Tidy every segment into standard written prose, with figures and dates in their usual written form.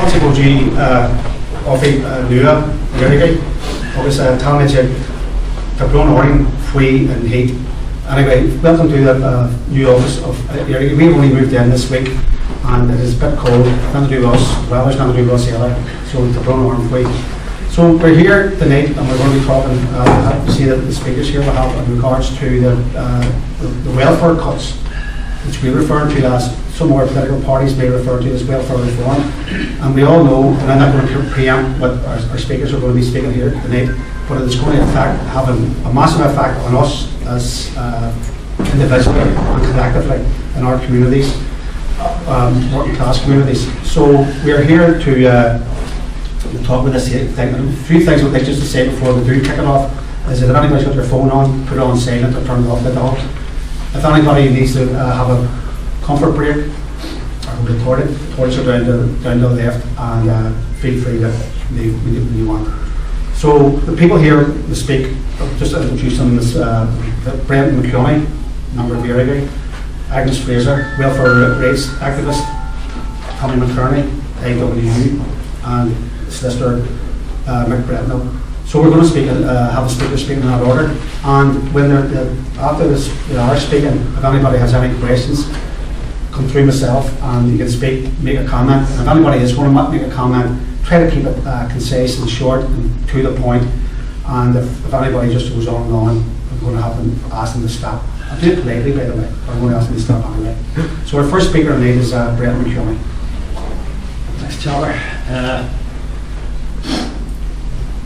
Anti-Austerity offi nua Éirígí agus táid tá Breandán faoi and heat. Anyway, welcome to the new office of Éirígí. We've only moved in this week and it is a bit cold, nothing to do with us, weather's nothing to do with us either, so it's a Breandán faoi. So we're here tonight and we're going to be talking, you see the speakers here we have in regards to the welfare cuts, which we refer to as, some more political parties may refer to as welfare reform. And we all know, and I'm not going to preempt what our speakers are going to be speaking here tonight, but it is going to have a massive effect on us as individually and collectively in our communities, working class communities. So we are here to talk about this thing. A few things I would like just to say before we do kick it off is that if anybody's got their phone on, put it on silent or turn it off the dog. If anybody needs to have a comfort break or the toilets are down to the left, and feel free to leave when you want. So the people here to speak, just to introduce them, is Brentnall McKearney, member of Éirígí, Agnes Fraser, welfare rights activist, Tommy McKearney, AWU, and solicitor Brentnall. So we're going to speak, have a speaker speaking in that order, and when after this, our speaking, if anybody has any questions, come through myself and you can speak, make a comment. And if anybody is going to make a comment, try to keep it concise and short and to the point. And if anybody just goes on and on, I'm going to have to ask them to stop. I'll do it politely, by the way, but I'm going to ask them to stop anyway. So our first speaker tonight is Brentnall McKearney. Thanks, Charlie.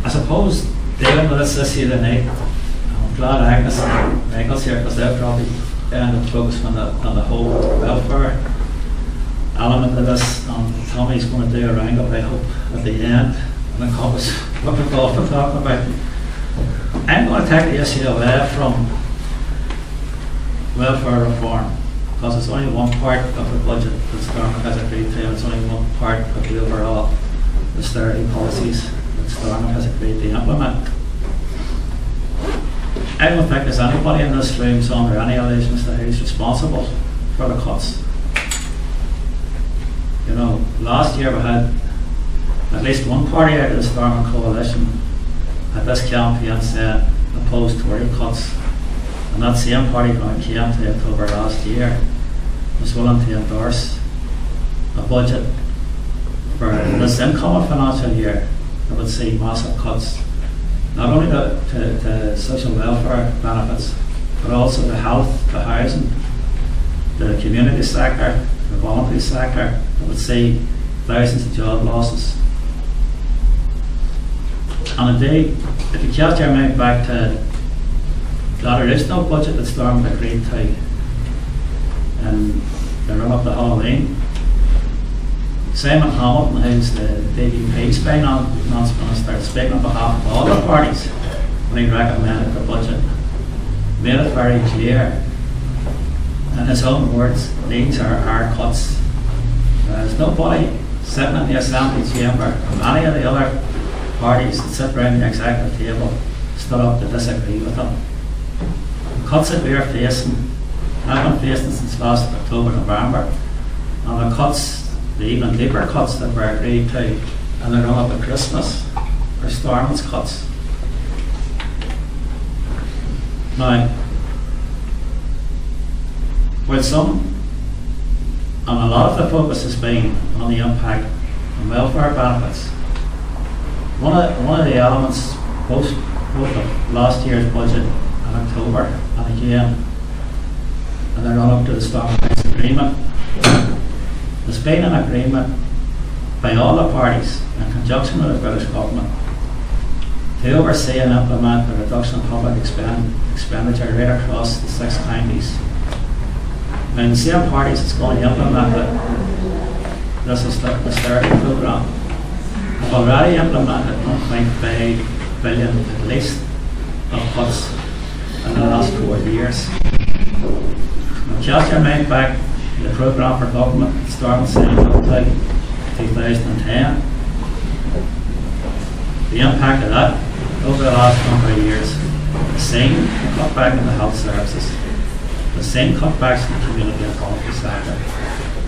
I suppose dealing with this issue tonight, I'm glad Agnes and Michael's here because they'll probably end up focusing on the whole welfare element of this. Tommy's going to do a roundup, I hope, at the end and encompass what we've often talking about. I'm going to take the issue away from welfare reform because it's only one part of the budget that Stormont has agreed to, and it's only one part of the overall austerity policies that Stormont has agreed to implement. I don't think there's anybody in this room under any allegations that he's responsible for the cuts. You know, last year we had at least one party out of the Stormont coalition at this campaign saying opposed Tory cuts, and that same party when it came to October last year was willing to endorse a budget for this incoming financial year that would see massive cuts, not only to social welfare benefits, but also the health, the housing, the community sector, the voluntary sector, that would see thousands of job losses. And indeed, if you cast your mind back to that original budget that Stormont agreed to in the run-up to Halloween, Simon Hamilton, who's the DUP's finance minister, speaking on behalf of all the parties when he recommended the budget, made it very clear, in his own words, these are our cuts. There's nobody sitting in the Assembly chamber from any of the other parties that sit around the executive table stood up to disagree with them. The cuts that we are facing have been facing since last October, November, and the cuts, the even deeper cuts that were agreed to in the run up to Christmas are Stormont's cuts. Now, with some, and a lot of the focus has been on the impact on welfare benefits, one of the elements, both of last year's budget in October and again in the run up to the Stormont agreement, there's been an agreement by all the parties in conjunction with the British government to oversee and implement the reduction in public expenditure right across the 6 counties. Now the same parties that's going to implement this austerity programme have already implemented 1.5 billion at least of cuts in the last 4 years. Now cast your mind back to the programme for government that Stormont signed up to 2010. The impact of that over the last number of years, the same cutback in the health services, the same cutbacks in the community and voluntary sector,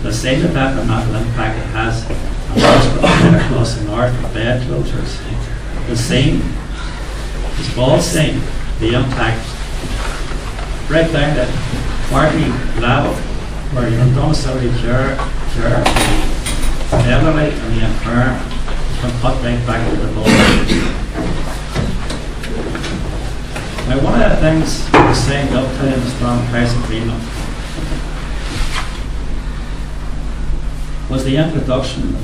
the same detrimental impact it has on hospital right across the north with bed closures. We've all seen the impact right down to party level, where your domiciliary care, the elderly and the infirm has been put right back to the bottom. Now, one of the things we signed up to in the Stormont House Agreement was the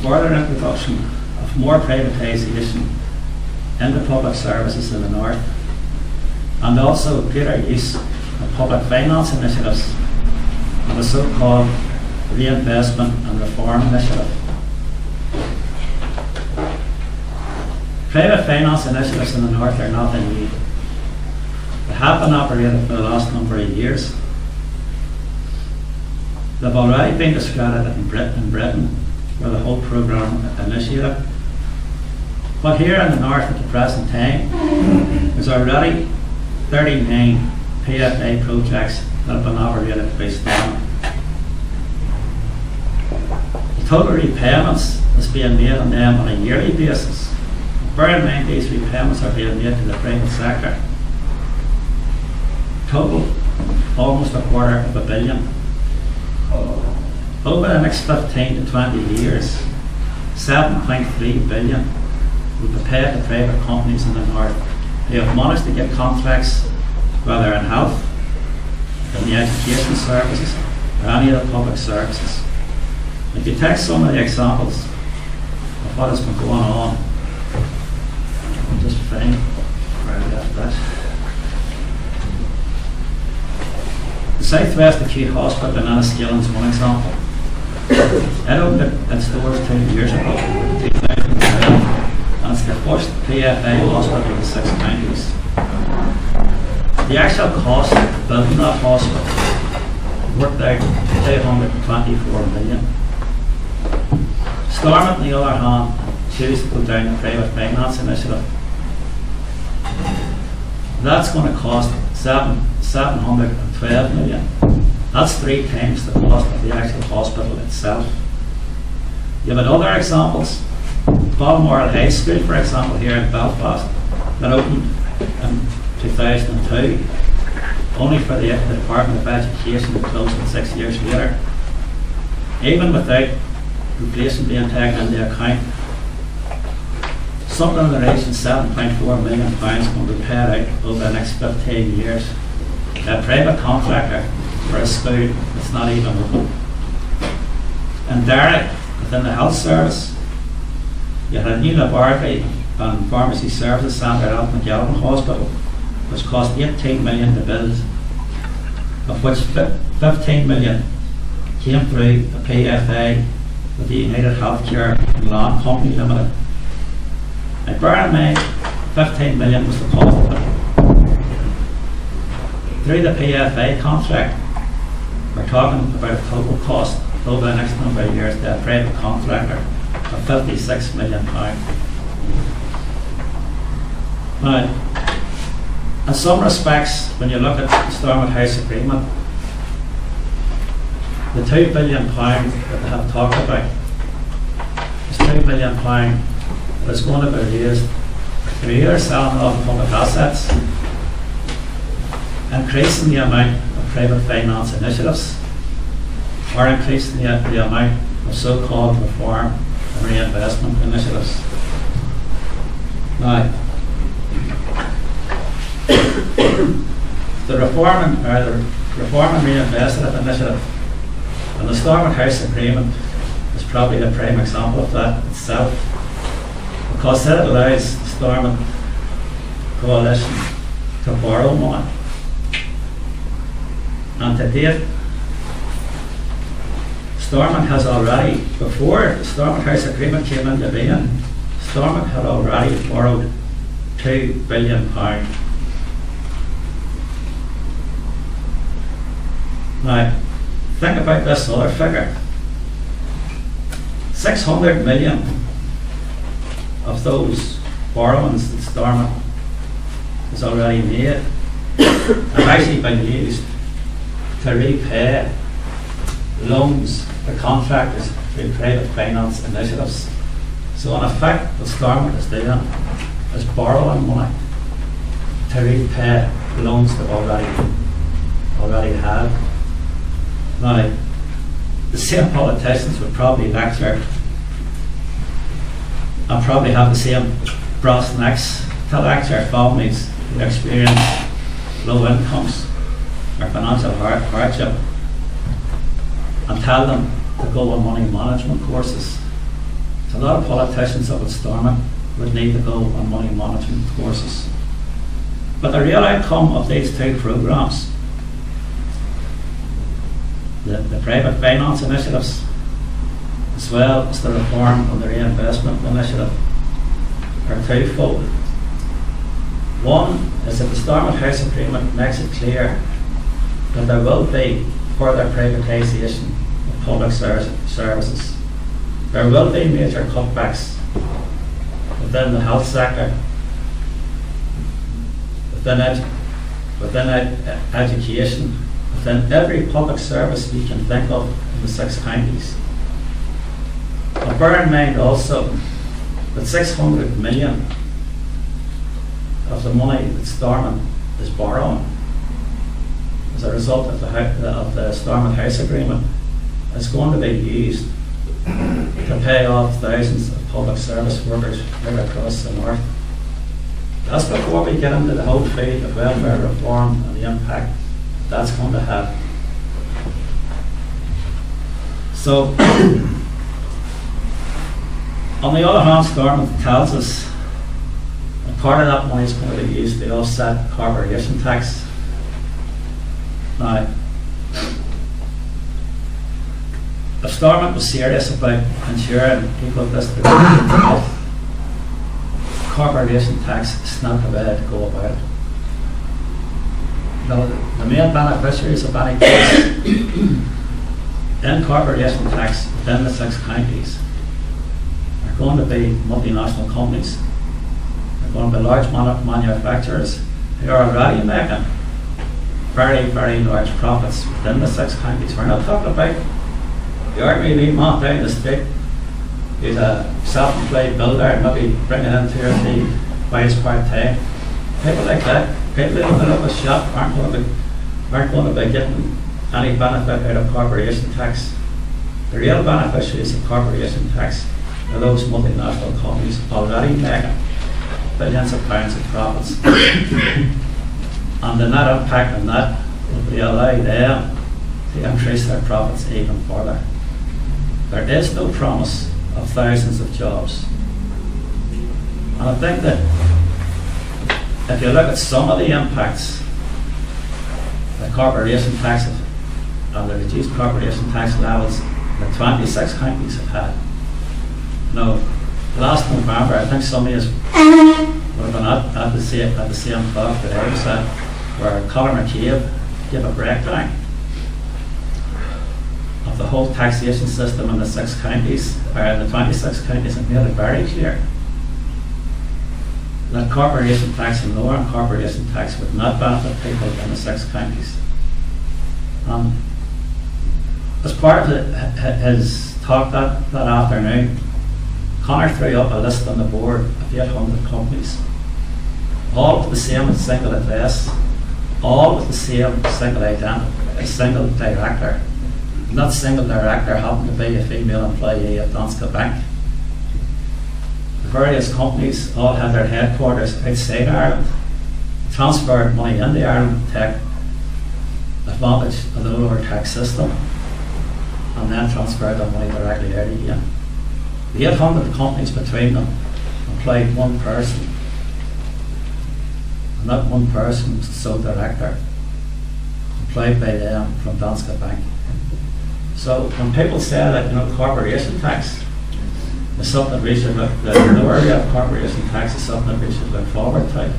further introduction of more privatisation in the public services in the north, and also greater use of public finance initiatives and the so-called reinvestment and reform initiative. Private finance initiatives in the north are nothing new. They have been operated for the last number of years. They've already been discredited in Britain, where the whole programme initiated. But here in the north at the present time, there's already 39 PFA projects that have been operated by Stormont. The total repayments is being made on them on a yearly basis. Bear in mind these repayments are being made to the private sector. Total, almost $250 million. Over the next 15 to 20 years, $7.3 billion will be paid to private companies in the north. They have managed to get contracts, whether in health, in the education services, or any of the public services. If you take some of the examples of what has been going on, I'll just find where I left that. The Southwest Acute Hospital in Enniskillen is one example. It opened its doors 2 years ago, 2012. And it's the first PFA hospital in the 6 counties. The actual cost of building that hospital worked out $224 million. Stormont, on the other hand, choose to go down the private finance initiative. That's going to cost $712 million. That's 3 times the cost of the actual hospital itself. You have other examples. Balmoral High School, for example, here in Belfast, that opened in 2002, only for the Department of Education to close it 6 years later. Even without inflation being taken into account, something in the region of £7.4 million will be paid out over the next 15 years. A private contractor for a school that's not even open. In Derry, within the health service, you had a new laboratory and pharmacy services centre at McKearney Hospital, which cost $18 million to build, of which $15 million came through a PFA with the United Healthcare and Land Company Limited. Now bear in mind, $15 million was the cost of it. Through the PFA contract, we're talking about a total cost over the next number of years to a private contractor of £56 million. Now, in some respects, when you look at the Stormont House Agreement, the £2 billion that they have talked about is £2 billion that is going to be raised through either selling off public assets, increasing the amount of private finance initiatives, or increasing the amount of so-called reform and reinvestment initiatives. Now, the reform and reinvestment initiative and the Stormont House Agreement is probably a prime example of that itself, because it allows the Stormont coalition to borrow money. And to date, Stormont has already, before the Stormont House Agreement came into being, Stormont had already borrowed £2 billion. Now, think about this other figure. 600 million of those borrowings that Stormont has already made have actually been used to repay loans to contractors through private finance initiatives, So in effect, what Stormont is doing is borrowing money to repay loans they've already had. Now, the same politicians would probably lecture and probably have the same brass necks to lecture families who experience low incomes or financial hardship and tell them to go on money management courses. So a lot of politicians up at Stormont would need to go on money management courses. But the real outcome of these two programmes, the private finance initiatives, as well as the reform of the reinvestment initiative, are twofold. One is that the Stormont House Agreement makes it clear that there will be further privatisation of public services. There will be major cutbacks within the health sector, within education, within every public service we can think of in the 6 counties. But bear in mind also that 600 million of the money that Stormont is borrowing as a result of the Stormont House Agreement is going to be used to pay off thousands of public service workers right across the north. That's before we get into the whole field of welfare reform and the impact that's going to have. So, on the other hand, Stormont tells us that part of that money is going to be used to offset corporation tax. Now, if Stormont was serious about ensuring people of this district health, corporation tax is not the way to go about it. The main beneficiaries of any tax in corporation tax within the 6 counties are going to be multinational companies. They're going to be large manufacturers who are already making very, very large profits within the 6 counties. We're not talking about the ordinary man down the street who's a self-employed builder, maybe bringing in 2 or 3 wives part-time. People like that, people who open up a shop aren't going to be getting any benefit out of corporation tax. The real beneficiaries of corporation tax are those multinational companies already making billions of pounds of profits. And the net impact on that will be allow them to increase their profits even further. There is no promise of thousands of jobs. And I think that if you look at some of the impacts that corporation tax and the reduced corporation tax levels that 26 counties have had. Now, last November, I think some of you would have been at the same talk that I was at, where Colin McCabe gave a breakdown of the whole taxation system in the 6 counties, or in the 26 counties, and made it very clear that corporation tax and lowering corporation tax would not benefit people in the 6 counties. As part of his talk that afternoon, Conor threw up a list on the board of 800 companies, all with the same single address, all with the same single director. And that single director happened to be a female employee at Danske Bank. The various companies all had their headquarters outside Ireland, transferred money into Ireland to take advantage of the lower tax system, and then transferred that money directly out again. The 800 companies between them employed one person, and that one person was the sole director, employed by them from Danske Bank. So when people say that corporation tax is something we should look, the lower rate of corporation tax is something that we should look forward to,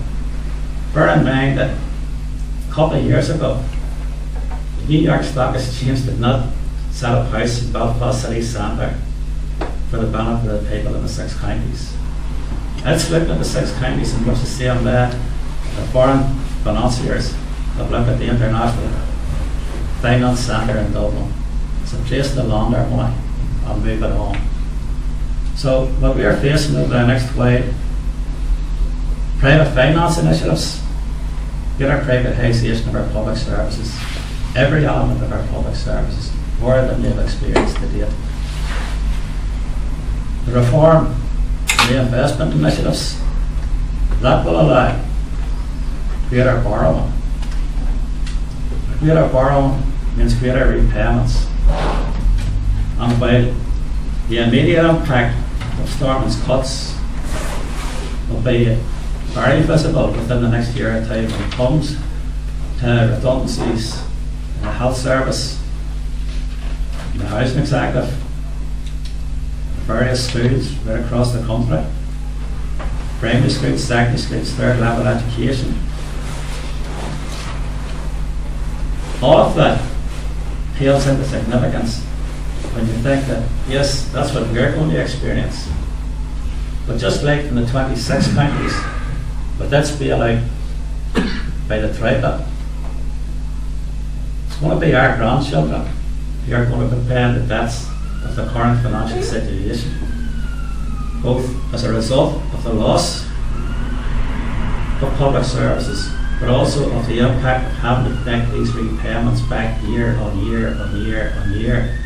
bear in mind that a couple of years ago, the New York Stock Exchange did not set up house in Belfast city centre for the benefit of the people in the 6 counties. It's looked at the 6 counties in much the same way the foreign financiers have looked at the International Finance Centre in Dublin. It's a place to launder money and move it on. So what we are facing over the next wave, private finance initiatives, greater privatisation of our public services, every element of our public services, more than they've experienced to date. The reform and reinvestment initiatives, that will allow greater borrowing. Greater borrowing means greater repayments. And while the immediate impact of Stormont's cuts will be very visible within the next year or two when it comes to redundancies in the health service, in the housing executive, various schools right across the country, primary schools, secondary schools, third level education. All of that pales into significance when you think that, yes, that's what we're going to experience. But just like in the 26 counties, but that's bailout by the tribal, it's going to be our grandchildren who are going to be paying the debts of the current financial situation, both as a result of the loss of public services, but also of the impact of having to make these repayments back year on year on year on year.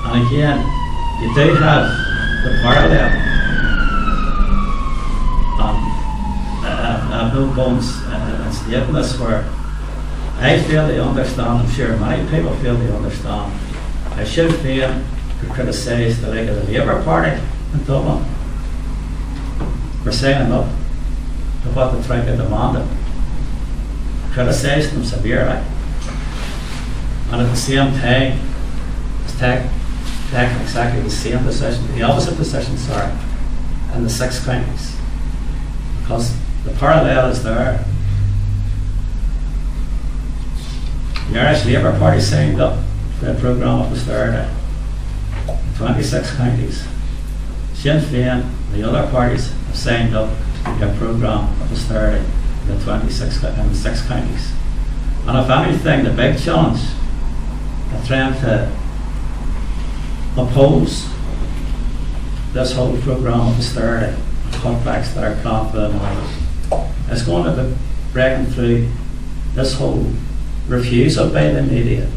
And again, you do have the parallel. I have no bones in stating this, where I feel they understand, I'm sure many people feel they understand. I should feel to criticise the like of the Labour Party in Dublin for signing up to what the Troika demanded, criticise them severely, and at the same time taking exactly the same decision, the opposite decision, sorry, in the 6 counties, because the parallel is there. The Irish Labour Party signed up for a programme of austerity in 26 counties. Sinn Féin and the other parties have signed up to a programme of austerity in the 6 counties. And if anything, the big challenge of trying to oppose this whole programme of austerity, cutbacks that are planned for the moment, is going to be breaking through this whole refusal by the media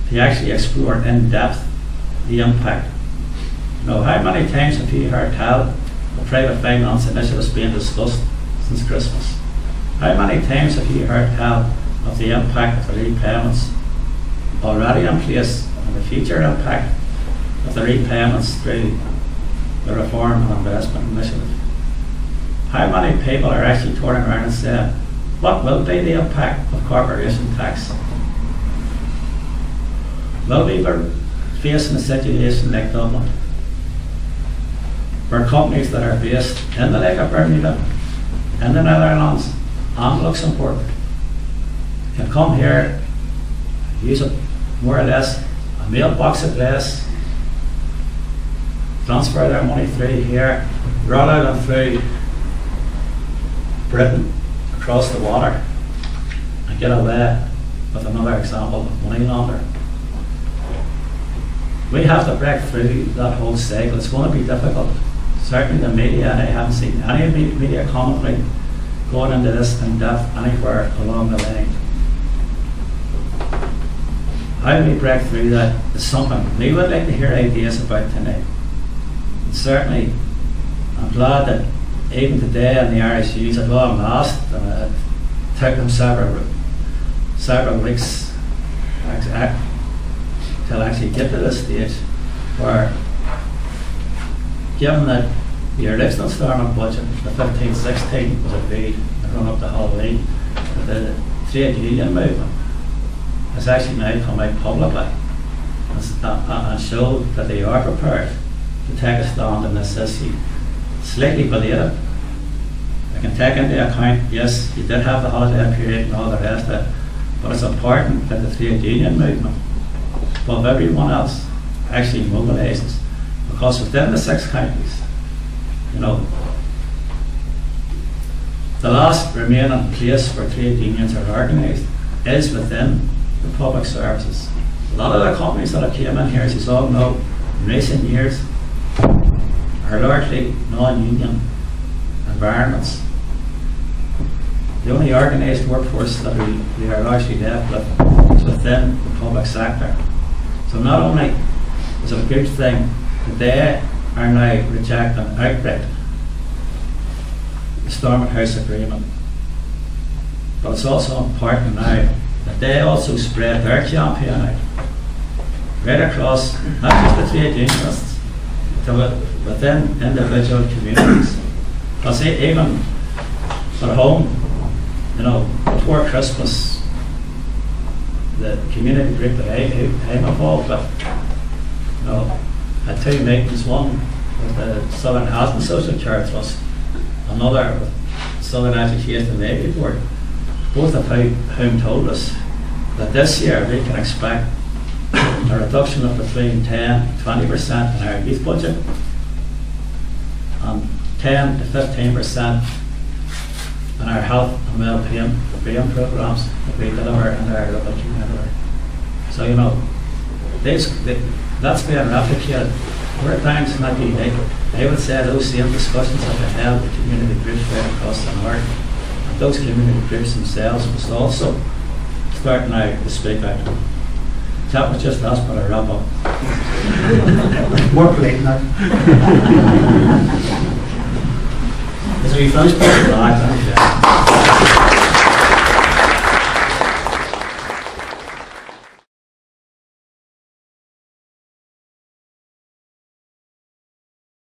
to actually explore in depth the impact. You know, how many times have you heard tell the private finance initiatives being discussed since Christmas? How many times have you heard tell of the impact of the repayments already in place and the future impact of the repayments through the Reform and Investment Initiative? How many people are actually turning around and saying, what will be the impact of corporation tax? Will we be facing a situation like Dublin, where companies that are based in the Lake of Bermuda, in the Netherlands and Luxembourg can come here, use a more or less a mailbox address, transfer their money through here, roll out and through Britain, across the water, and get away with another example of money laundering? We have to break through that whole cycle. It's going to be difficult. Certainly the media, and I haven't seen any media commentary going into this in depth anywhere along the line. How do we break through that is something we would like to hear ideas about tonight. And certainly, I'm glad that even today in the Irish News, it wasn't last, and it took them several weeks to actually get to this stage where, given that the original Stormont budget, the 15-16, was agreed to run up to Halloween, the trade union movement has actually now come out publicly and showed that they are prepared to take a stand on this issue. Slightly belated. I can take into account, yes, you did have the holiday period and all the rest of it, but it's important that the trade union movement, above everyone else, actually mobilises, because within the 6 counties, you know, the last remaining place where trade unions are organised is within the public services. A lot of the companies that have came in here, as you all know, in recent years, are largely non-union environments. The only organised workforce that we are largely left with is within the public sector. So not only is it a good thing that they are now rejecting outright the Stormont House Agreement, but it's also important now that they also spread their campaign out right across, not just the trade unionists, to within individual communities. Because even at home, you know, before Christmas, the community group that I'm involved with, you know, had 2 meetings, one with the Southern Health and Social Care Trust, another with Southern Education and Navy Board, both of whom told us that this year we can expect a reduction of between 10 and 20% in our youth budget and 10 to 15% in our health and well-being programs that we deliver in our local community. So, you know, that's being replicated. We're at times not unique. I would say those same discussions have been held with community groups right across the north. And those community groups themselves must also start now to speak out. That was just us, but I wrap up. More polite now. As we finished,